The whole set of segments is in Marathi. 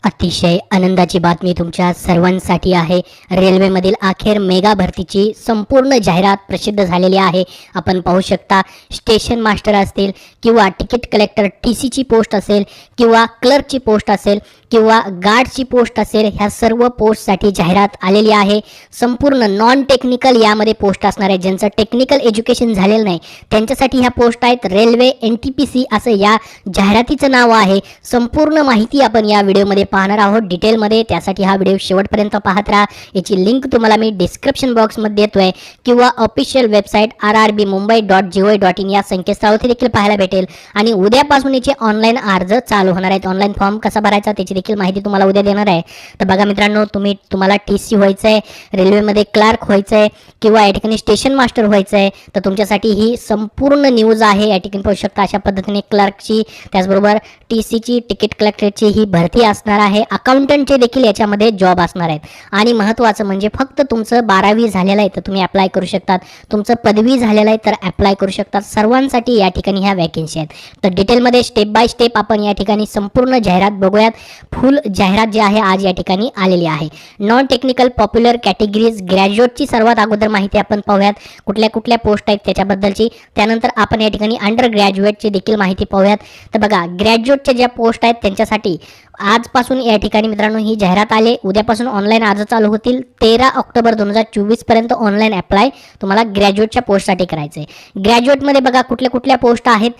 अतिशय आनंदाची बातमी तुमच्या सर्वांसाठी आहे। रेल्वेमधील अखेर मेगा भरतीची संपूर्ण जाहिरात प्रसिद्ध झालेली आहे। आपण पाहू शकता, स्टेशन मास्टर असतील किंवा तिकीट कलेक्टर TCची पोस्ट असेल किंवा क्लर्कची पोस्ट असेल किंवा गार्डची पोस्ट असेल, ह्या सर्व पोस्टसाठी जाहिरात आलेली आहे। संपूर्ण नॉन टेक्निकल यामध्ये पोस्ट असणार आहे। ज्यांचं टेक्निकल एज्युकेशन झालेलं नाही त्यांच्यासाठी ह्या पोस्ट आहेत। रेल्वे NTPC असं या जाहिरातीचं नाव आहे। संपूर्ण माहिती आपण या व्हिडिओमध्ये पाहणार आहोत डिटेलमध्ये। त्यासाठी हा व्हिडिओ शेवटपर्यंत पाहत राहा। याची लिंक तुम्हाला मी डिस्क्रिप्शन बॉक्समध्ये देतोय किंवा ऑफिशियल वेबसाईट rrbmumbai.gov.in या संकेतस्थळावरती देखील पाहायला भेटेल। आणि उद्यापासून याचे ऑनलाईन अर्ज चालू होणार आहेत। ऑनलाईन फॉर्म कसा भरायचा त्याची देखील माहिती तुम्हाला उद्या देणार आहे। तर बघा मित्रांनो, तुम्हाला TC व्हायचं आहे, रेल्वेमध्ये क्लर्क व्हायचं आहे किंवा या ठिकाणी स्टेशन मास्टर व्हायचं आहे, तर तुमच्यासाठी ही संपूर्ण न्यूज आहे। या ठिकाणी पाहू शकता अशा पद्धतीने क्लर्कची, त्याचबरोबर TCची, तिकीट कलेक्टरची ही भरती असणार आहे। अकाउंटंटचे देखील याच्यामध्ये जॉब असणार आहेत। आणि महत्त्वाचं म्हणजे फक्त तुमचं 12वी झालेलं आहे तर तुम्ही अप्लाय करू शकतात, तुमचं पदवी झालेलं आहे तर अप्लाय करू शकतात। सर्वांसाठी या ठिकाणी ह्या वॅकेन्सी आहेत। तर डिटेलमध्ये स्टेप बाय स्टेप आपण या ठिकाणी संपूर्ण जाहिरात बघूयात। फुल जाहिरात जी आहे आज या ठिकाणी आलेली आहे। नॉन टेक्निकल पॉप्युलर कॅटेगरीज ग्रॅज्युएटची सर्वात अगोदर माहिती आपण पाहूयात, कुठल्या कुठल्या पोस्ट आहेत त्याच्याबद्दलची। त्यानंतर आपण या ठिकाणी अंडर ग्रॅज्युएटची देखील माहिती पाहूयात। तर बघा, ग्रॅज्युएटच्या ज्या पोस्ट आहेत त्यांच्यासाठी आजपासून या ठिकाणी मित्रांनो ही जाहिरात आले। उद्यापासून ऑनलाईन अर्ज चालू होतील। 13 ऑक्टोबर 2024 पर्यंत ऑनलाईन अप्लाय तुम्हाला ग्रॅज्युएटच्या पोस्टसाठी करायचं आहे। ग्रॅज्युएटमध्ये बघा कुठल्या कुठल्या पोस्ट आहेत।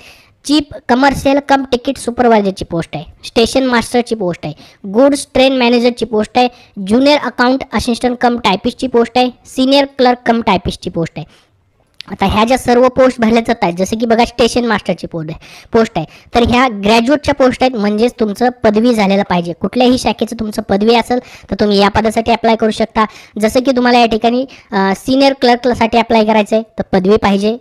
चीफ कमर्शियल कम तिकीट सुपरवायझरची पोस्ट आहे, स्टेशन मास्टरची पोस्ट आहे, गुड्स ट्रेन मॅनेजरची पोस्ट आहे, ज्युनियर अकाउंट असिस्टंट कम टायपिस्टची पोस्ट आहे, सिनियर क्लर्क कम टायपिस्टची पोस्ट आहे। आता ह्या ज्या सर्व पोस्ट भरल्या जात आहेत, जसे की बघा स्टेशन मास्टरची पोस्ट आहे, तर ह्या ग्रॅज्युएटच्या पोस्ट आहेत। म्हणजेच तुमचं पदवी झालेलं पाहिजे, कुठल्याही शाखेचं तुमचं पदवी असेल तर तुम्ही या पदासाठी अप्लाय करू शकता। जसं की तुम्हाला या ठिकाणी सिनियर क्लर्कसाठी अप्लाय करायचं आहे तर पदवी पाहिजे,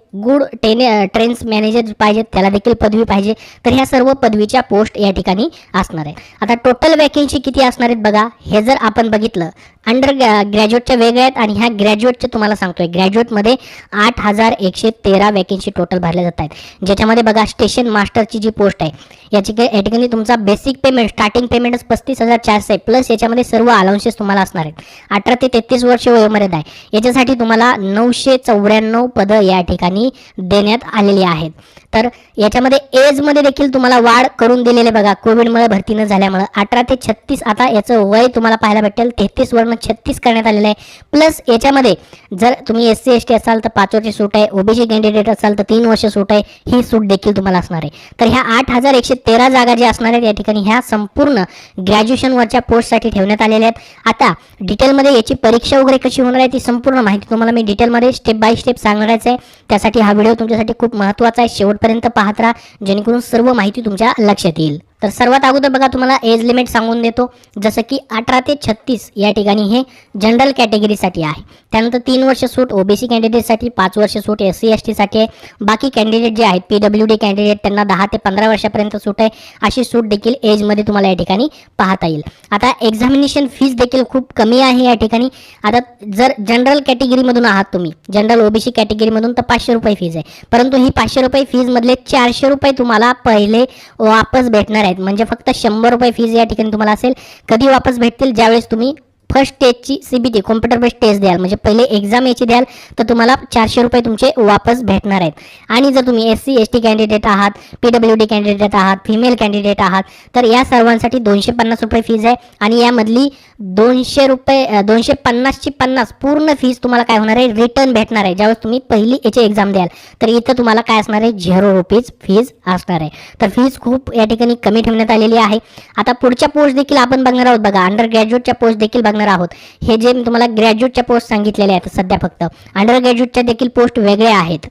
ट्रेन्स मॅनेजर पाहिजे त्याला देखील पदवी पाहिजे। तर ह्या सर्व पदवीच्या पोस्ट या ठिकाणी असणार आहे। आता टोटल वॅकेन्सी किती असणार आहेत बघा, हे जर आपण बघितलं अंडर ग्रॅज्युएटच्या वेगळ्या आहेत आणि ह्या ग्रॅज्युएटच्या तुम्हाला सांगतोय, ग्रॅज्युएटमध्ये 8,113 वॅकेन्सी टोटल भरल्या जात आहेत। ज्याच्यामध्ये बघा स्टेशन मास्टरची जी पोस्ट आहे याची या ठिकाणी तुमचा बेसिक पेमेंट स्टार्टिंग पेमेंटच 35,400 आहे, प्लस याच्यामध्ये सर्व अलाउन्सेस तुम्हाला असणार आहेत। 18 ते 33 वर्ष वयोमर्यादा आहे। याच्यासाठी तुम्हाला 994 पदं या ठिकाणी देण्यात आलेली आहेत। तर याच्यामध्ये एजमध्ये देखील तुम्हाला वाढ करून दिलेले बघा, कोविडमुळे भरती न झाल्यामुळे 18 ते 36 आता याचं वय तुम्हाला पाहायला भेटेल 33 वरून 36 करण्यात आलेलं आहे। प्लस याच्यामध्ये जर तुम्ही SC ST असाल तर 5 वर्ष सूट आहे, OBC कॅन्डिडेट असाल तर 3 वर्ष सूट आहे, ही सूट देखील तुम्हाला असणार आहे। तर ह्या 8,113 जागा ज्या असणार आहेत या ठिकाणी ह्या संपूर्ण ग्रॅज्युएशनवरच्या पोस्टसाठी ठेवण्यात आलेल्या आहेत। आता डिटेलमध्ये याची परीक्षा वगैरे कशी होणार आहे ती संपूर्ण माहिती तुम्हाला मी डिटेलमध्ये स्टेप बाय स्टेप सांगणारच आहे। त्यासाठी हा व्हिडिओ तुमच्यासाठी खूप महत्त्वाचा आहे, शेवटपर्यंत पाहत राहा जेणेकरून सर्व माहिती तुमच्या लक्षात येईल। तर सर्वात अगोदर बघा तुम्हाला एज लिमिट सांगून देतो, जसं की 18 ते 36 या ठिकाणी हे जनरल कॅटेगरीसाठी आहे। त्यानंतर 3 वर्ष सूट OBC कॅन्डिडेटसाठी, 5 वर्ष सूट SC ST साठी आहे। बाकी कॅन्डिडेट जे आहेत PWD कॅन्डिडेट त्यांना 10 ते 15 वर्षापर्यंत सूट आहे। अशी सूट देखील एजमध्ये तुम्हाला या ठिकाणी पाहता येईल। आता एक्झामिनेशन फीस देखील खूप कमी आहे या ठिकाणी। आता जर जनरल कॅटेगरीमधून आहात तुम्ही, जनरल OBC कॅटेगरीमधून, तर 500 रुपये फीज आहे, परंतु ही 500 रुपये फीजमधले 400 रुपये तुम्हाला पहिले वापस भेटणार आहे। म्हणजे फक्त 100 रुपये फीज या ठिकाणी तुम्हाला असेल। कधी वापस भेटतील? ज्यावेळेस तुम्ही फर्स्ट स्टेजची CBT कॉम्प्युटर बेस्ड टेस्ट द्याल, म्हणजे पहिले एक्झाम याची द्याल तर तुम्हाला 400 रुपये तुमचे वापस भेटणार आहेत। आणि जर तुम्ही SC ST कॅन्डिडेट आहात, PWD कॅन्डिडेट आहात, फिमेल कॅन्डिडेट आहात तर या सर्वांसाठी 250 रुपये फीज आहे। आणि यामधली 250ची 50 पूर्ण फीज तुम्हाला काय होणार आहे, रिटर्न भेटणार आहे। ज्यावेळेस तुम्ही पहिली याची एक्झाम द्याल तर इथं तुम्हाला काय असणार आहे, 0 रुपीज फीज असणार आहे। तर फीज खूप या ठिकाणी कमी ठेवण्यात आलेली आहे। आता पुढच्या पोस्ट देखील आपण बघणार आहोत बघा, अंडर ग्रॅज्युएटच्या पोस्ट देखील बघणार आहोत। हे जे मी तुम्हाला ग्रॅज्युएटच्या पोस्ट सांगितलेल्या आहेत सध्या, फक्त अंडर ग्रॅज्युएटच्या देखील पोस्ट वेगळ्या आहेत।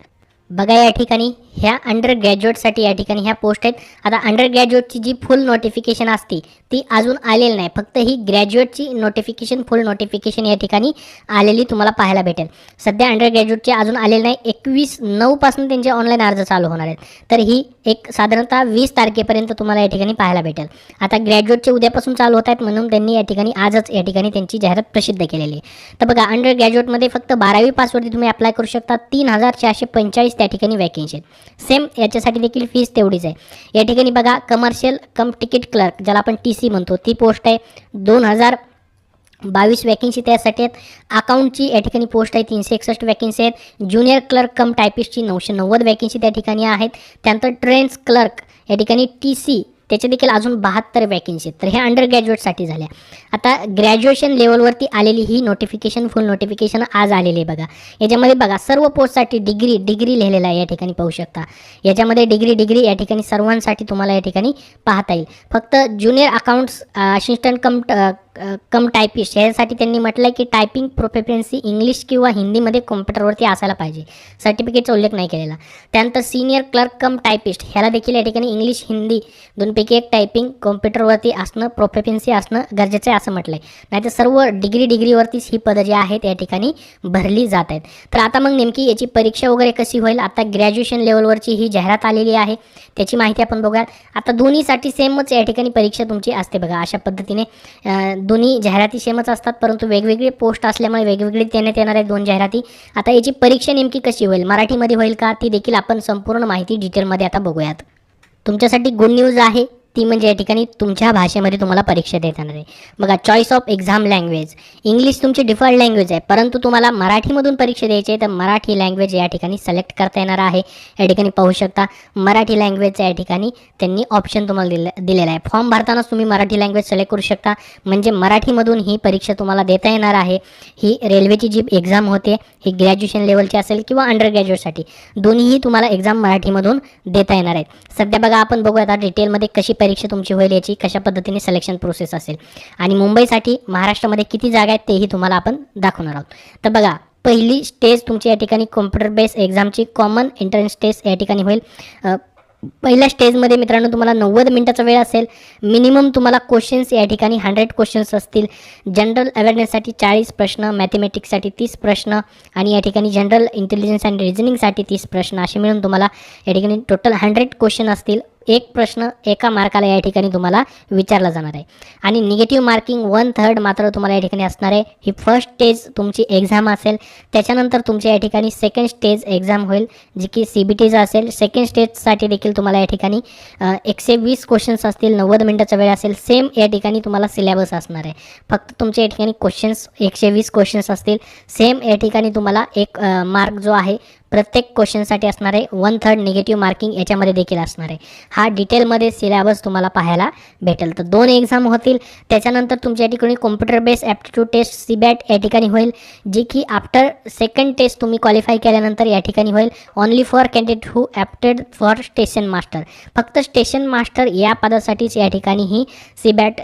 बघा या ठिकाणी ह्या अंडर ग्रॅज्युएटसाठी या ठिकाणी ह्या पोस्ट आहेत। आता अंडर ग्रॅज्युएटची जी फुल नोटिफिकेशन असते ती अजून आलेली नाही, फक्त ही ग्रॅज्युएटची नोटिफिकेशन फुल नोटिफिकेशन या ठिकाणी आलेली तुम्हाला पाहायला भेटेल। सध्या अंडर ग्रॅज्युएटचे अजून आलेले नाही, 21/9 पासून त्यांचे ऑनलाईन अर्ज चालू होणार आहेत। तर ही एक साधारणतः 20 तारखेपर्यंत तुम्हाला या ठिकाणी पाहायला भेटेल। आता ग्रॅज्युएटचे उद्यापासून चालू होत आहेत म्हणून त्यांनी या ठिकाणी आजच या ठिकाणी त्यांची जाहिरात प्रसिद्ध केलेली आहे। तर बघा अंडर ग्रॅज्युएटमध्ये फक्त 12वी पासवरती तुम्ही अप्लाय करू शकता। 3,445 त्या ठिकाणी वॅकेन्सी आहेत. सेम याच्यासाठी देखील फीस तेवढीच आहे. या ठिकाणी बघा कमर्शियल कम तिकीट क्लर्क ज्याला आपण TC म्हणतो ती पोस्ट आहे 2022 वॅकेन्सी त्यासाठी आहेत. अकाउंटची या ठिकाणी पोस्ट आहे 361 वॅकेन्सी आहेत. ज्युनियर क्लर्क कम टायपिस्टची 990 वॅकेन्सी त्या ठिकाणी आहेत. त्यानंतर ट्रेन्स क्लर्क या ठिकाणी TC त्याचे देखील अजून 72 वॅकेन्सी आहेत. तर हे अंडर ग्रॅज्युएटसाठी झाल्या. आता ग्रॅज्युएशन लेवलवरती आलेली ही नोटिफिकेशन फुल नोटिफिकेशन आज आलेली आहे बघा. याच्यामध्ये बघा सर्व पोस्टसाठी डिग्री लिहिलेला आहे या ठिकाणी पाहू शकता. याच्यामध्ये डिग्री या ठिकाणी सर्वांसाठी तुम्हाला या ठिकाणी पाहता येईल. फक्त junior accounts assistant cum typist यासाठी त्यांनी म्हटलं आहे की टायपिंग प्रोफिशियन्सी इंग्लिश किंवा हिंदीमध्ये कॉम्प्युटरवरती असायला पाहिजे. सर्टिफिकेटचा उल्लेख नाही केलेला. त्यानंतर सिनियर क्लर्क कम टायपिस्ट ह्याला देखील या ठिकाणी इंग्लिश हिंदी दोनपैकी एक टायपिंग कॉम्प्युटरवरती असणं प्रोफिशियन्सी असणं गरजेचं आहे असं म्हटलं आहे. नाहीतर सर्व डिग्रीवरतीच ही पदं जी आहेत या ठिकाणी भरली जात आहेत. तर आता मग नेमकी याची परीक्षा वगैरे कशी होईल. आता ग्रॅज्युएशन लेवलवरची ही जाहिरात आलेली आहे त्याची माहिती आपण बघूयात. आता दोन्हीसाठी सेमच या ठिकाणी परीक्षा तुमची असते बघा. अशा पद्धतीने दोन्ही जाहिराती सेमच असतात परंतु वेगवेगळे पोस्ट असल्यामुळे वेगवेगळे देण्यात येणार आहेत 2 जाहिराती. आता याची परीक्षा नेमकी कशी होईल मराठीमध्ये होईल का ती देखील आपण संपूर्ण माहिती डिटेलमध्ये आता बघूयात. तुमच्यासाठी गुड न्यूज आहे ती म्हणजे या ठिकाणी तुमच्या भाषेमध्ये तुम्हाला परीक्षा देता येणार आहे बघा. Choice of exam language English तुमची डिफॉल्ट लँग्वेज आहे परंतु तुम्हाला मराठीमधून परीक्षा द्यायची आहे तर मराठी लँग्वेज या ठिकाणी सिलेक्ट करता येणार आहे. या ठिकाणी पाहू शकता मराठी लँग्वेजचा या ठिकाणी त्यांनी ऑप्शन तुम्हाला दिलेला आहे. फॉर्म भरतानाच तुम्ही मराठी लँग्वेज सिलेक्ट करू शकता म्हणजे मराठीमधून ही परीक्षा तुम्हाला देता येणार आहे. ही रेल्वेची जी एक्झाम होते ही ग्रॅज्युएशन लेवलची असेल किंवा अंडर ग्रॅज्युएटसाठी दोन्हीही तुम्हाला एक्झाम मराठीमधून देता येणार आहेत. सध्या बघा आपण बघूया आता डिटेलमध्ये कशी परीक्षा तुमची होईल याची कशा पद्धतीने सिलेक्शन प्रोसेस असेल आणि मुंबईसाठी महाराष्ट्रामध्ये किती जागा आहेत तेही तुम्हाला आपण दाखवणार आहोत. तर बघा पहिली स्टेज तुमची या ठिकाणी कॉम्प्युटर बेस्ड एक्झामची कॉमन एंट्रन्स टेस्ट या ठिकाणी होईल. पहिल्या स्टेजमध्ये मित्रांनो तुम्हाला 90 मिनिटाचा वेळ असेल. मिनिमम तुम्हाला क्वेश्चन्स या ठिकाणी 100 क्वेश्चन्स असतील. जनरल अवेअरनेससाठी 40 प्रश्न, मॅथमॅटिक्ससाठी 30 प्रश्न आणि या ठिकाणी जनरल इंटेलिजन्स अँड रिझनिंगसाठी 30 प्रश्न असे मिळून तुम्हाला या ठिकाणी टोटल 100 क्वेश्चन असतील. एक प्रश्न एका मार्काला या ठिकाणी तुम्हाला विचारला जाणार आहे आणि निगेटिव्ह मार्किंग 1/3 मात्र तुम्हाला या ठिकाणी असणार आहे. ही फर्स्ट स्टेज तुमची एक्झाम असेल. त्याच्यानंतर तुमच्या या ठिकाणी सेकंड स्टेज एक्झाम होईल जी की CBTचं असेल. सेकंड स्टेजसाठी देखील तुम्हाला या ठिकाणी 120 क्वेश्चन्स असतील. 90 मिनिटाचा वेळ असेल. सेम या ठिकाणी तुम्हाला सिलेबस असणार आहे. फक्त तुमच्या या ठिकाणी क्वेश्चन्स 120 क्वेश्चन्स असतील. सेम या ठिकाणी तुम्हाला एक मार्क जो आहे प्रत्येक क्वेश्चनसाठी असणार आहे. 1/3 निगेटिव्ह मार्किंग याच्यामध्ये देखील असणार आहे. हा डिटेलमध्ये सिलेबस तुम्हाला पाहायला भेटेल. तर 2 एक्झाम होतील. त्याच्यानंतर तुमच्या या ठिकाणी computer based aptitude test CBAT या ठिकाणी होईल जी की आफ्टर सेकंड टेस्ट तुम्ही क्वालिफाय केल्यानंतर या ठिकाणी होईल. Only for candidate who opted for station master. फक्त स्टेशन मास्टर या पदासाठीच या ठिकाणी ही CBAT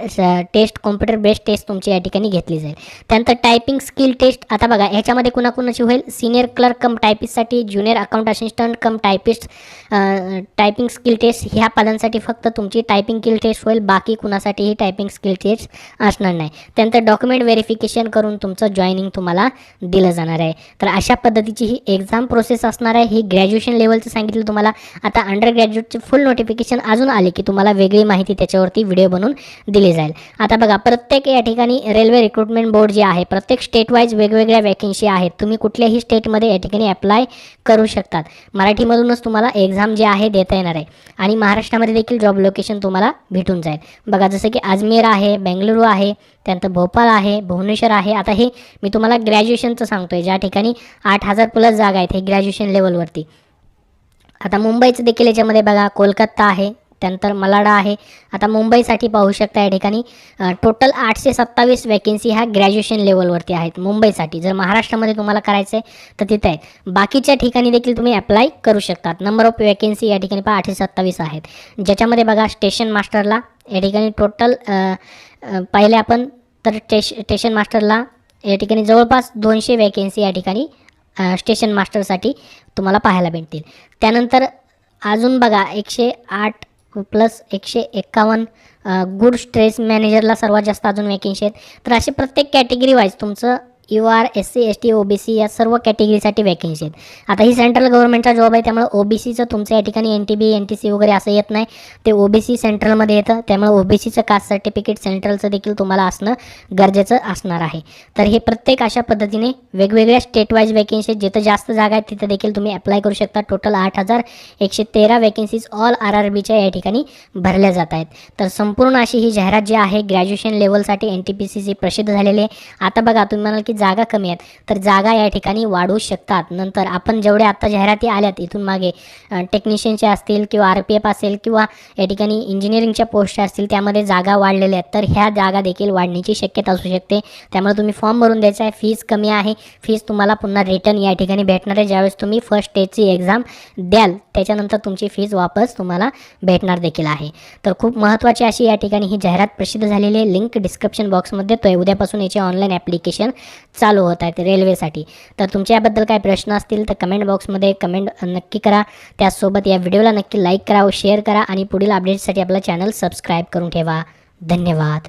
test computer based test तुमची या ठिकाणी घेतली जाईल. त्यानंतर टायपिंग स्किल टेस्ट. आता बघा ह्याच्यामध्ये कुणाकुणाची होईल. सिनियर क्लर्क कम टायपिस्टसाठी junior account assistant cum typist typing skill test ह्या पदांसाठी फक्त तुमची टायपिंग स्किल टेस्ट होईल. बाकी कुणासाठीही टायपिंग स्किल टेस्ट असणार नाही. त्यानंतर डॉक्युमेंट व्हेरिफिकेशन करून तुमचं जॉईनिंग तुम्हाला दिलं जाणार आहे. तर अशा पद्धतीची ही एक्झाम प्रोसेस असणार आहे. ही ग्रॅज्युएशन लेवलचं सांगितलं तुम्हाला. आता अंडर ग्रॅज्युएटचे फुल नोटिफिकेशन अजून आले की तुम्हाला वेगळी माहिती त्याच्यावरती व्हिडिओ बनवून दिली जाईल. आता बघा प्रत्येक या ठिकाणी रेल्वे रिक्रुटमेंट बोर्ड जे आहे प्रत्येक स्टेट वाईज वेगवेगळ्या वॅकेन्सी आहेत. तुम्ही कुठल्याही स्टेटमध्ये या ठिकाणी अप्लाय करू शकतात. मराठीमधूनच तुम्हाला एक्झाम जे आहे देता येणार आहे आणि महाराष्ट्रामध्ये देखील जॉब लोकेशन तुम्हाला भेटून जाईल. बघा जसं की अजमेर आहे, बेंगलुरू आहे, त्यानंतर भोपाळ आहे, भुवनेश्वर आहे. आता हे मी तुम्हाला ग्रॅज्युएशनचं सांगतोय ज्या ठिकाणी 8000 प्लस जागा आहेत हे ग्रॅज्युएशन लेवलवरती. आता मुंबईचं देखील याच्यामध्ये बघा कोलकाता आहे, त्यानंतर मलाडा आहे. आता मुंबईसाठी पाहू शकता या ठिकाणी टोटल 827 वॅकेन्सी ह्या ग्रॅज्युएशन लेवलवरती आहेत मुंबईसाठी. जर महाराष्ट्रामध्ये तुम्हाला करायचं आहे तर तिथे आहे. बाकीच्या ठिकाणी देखील तुम्ही अप्लाय करू शकतात. नंबर ऑफ वॅकेन्सी या ठिकाणी 827 आहेत. ज्याच्यामध्ये बघा स्टेशन मास्टरला या ठिकाणी टोटल पाहिले आपण तर स्टेशन मास्टरला या ठिकाणी जवळपास 200 वॅकेन्सी या ठिकाणी स्टेशन मास्टरसाठी तुम्हाला पाहायला भेटतील. त्यानंतर अजून बघा 108 प्लस 151 गुड स्ट्रेस मॅनेजरला सर्वात जास्त अजून वॅकेन्सी आहेत. तर असे प्रत्येक कॅटेगरी वाईज तुमचं UR SC ST OBC या सर्व कॅटेगरीसाठी वॅकेन्सी आहेत. आता ही सेंट्रल गव्हर्नमेंटचा जॉब आहे, त्यामुळे OBCचं तुमचं या ठिकाणी NTB NTC वगैरे असं येत नाही, ते OBC सेंट्रलमध्ये येतं. त्यामुळे OBCचं कास्ट सर्टिफिकेट सेंट्रलचं देखील तुम्हाला असणं गरजेचं असणार आहे. तर हे प्रत्येक अशा पद्धतीने वेगवेगळ्या स्टेट वाईज वॅकेन्सी जिथं जास्त जागा आहेत तिथं देखील तुम्ही अप्लाय करू शकता. टोटल 8,113 वॅकेन्सीज ऑल RRBच्या या ठिकाणी भरल्या जात आहेत. तर संपूर्ण अशी ही जाहिरात जी आहे ग्रॅज्युएशन लेवलसाठी NTPCची प्रसिद्ध झालेली आहे. आता बघा तुम्ही म्हणाल की जागा कमी आहेत, तर जागा या ठिकाणी वाढू शकतात. नंतर आपण जेवढे आता जाहिराती आल्यात इथून मागे टेक्निशियनच्या असतील किंवा RPF असेल किंवा या ठिकाणी इंजिनिअरिंगच्या पोस्ट असतील त्यामध्ये जागा वाढलेल्या आहेत, तर ह्या जागा देखील वाढण्याची शक्यता असू शकते. त्यामुळे तुम्ही फॉर्म भरून द्यायचा आहे. फीस कमी आहे, फीस तुम्हाला पुन्हा रिटर्न या ठिकाणी भेटणार आहे. ज्यावेळेस तुम्ही फर्स्ट स्टेजची एक्झाम द्याल त्याच्यानंतर तुमची फीस वापस तुम्हाला भेटणार देखील आहे. तर खूप महत्त्वाची अशी या ठिकाणी ही जाहिरात प्रसिद्ध झालेली आहे. लिंक डिस्क्रिप्शन बॉक्समध्ये देतो आहे. उद्यापासून याचे ऑनलाईन ॲप्लिकेशन चालू होत आहेत रेल्वेसाठी. तर तुमच्या याबद्दल काय प्रश्न असतील तर कमेंट बॉक्समध्ये कमेंट नक्की करा. त्याचसोबत या व्हिडिओला नक्की लाईक करा व शेअर करा आणि पुढील अपडेट्ससाठी आपला चॅनल सबस्क्राईब करून ठेवा. धन्यवाद.